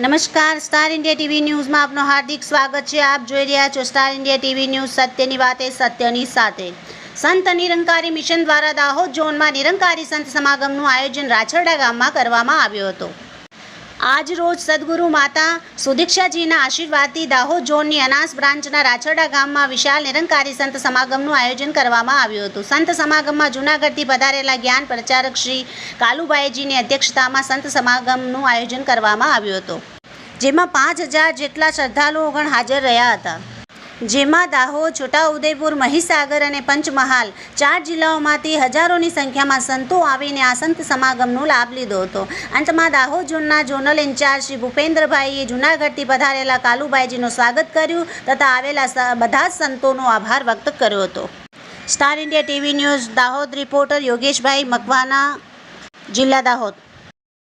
નમસ્કાર, star India TV ન્યૂઝમાં આપનું હાર્દિક સ્વાગત છે। આપ જોઈ રહ્યા છો સ્ટાર ઇન્ડિયા ટીવી ન્યૂઝ, સત્યની વાતે સત્યની સાથે। સંત નિરંકારી મિશન દ્વારા દાહોદ ઝોનમાં નિરંકારી સંત સમાગમનું આયોજન રાછરડા ગામમાં કરવામાં આવ્યું હતું। આજ રોજ સદગુરુ માતા સુદીક્ષાજીના આશીર્વાદથી દાહોદ ઝોનની અનાસ બ્રાન્ચના રાછરડા ગામમાં વિશાળ નિરંકારી સંત સમાગમનું આયોજન કરવામાં આવ્યું હતું। સંત સમાગમમાં જૂનાગઢથી પધારેલા જ્ઞાન પ્રચારક શ્રી કાલુબાઈજીની અધ્યક્ષતામાં સંત સમાગમનું આયોજન કરવામાં આવ્યું હતું, જેમાં 5000 જેટલા શ્રદ્ધાળુઓગણ હાજર રહ્યા હતા, જેમાં દાહોદ, છોટાઉદેપુર, મહીસાગર અને પંચમહાલ 4 જિલ્લાઓમાંથી હજારોની સંખ્યામાં સંતો આવીને આ સંત સમાગમનો લાભ લીધો હતો। અંતમાં દાહોદ ઝોનના ઝોનલ ઇન્ચાર્જ શ્રી ભૂપેન્દ્રભાઈએ જૂનાગઢથી પધારેલા કાલુબાઈજીનું સ્વાગત કર્યું તથા આવેલા બધા જ સંતોનો આભાર વ્યક્ત કર્યો હતો। Star India TV news Dahod reporter Yogeshbhai Makwana, જિલ્લા દાહોદ।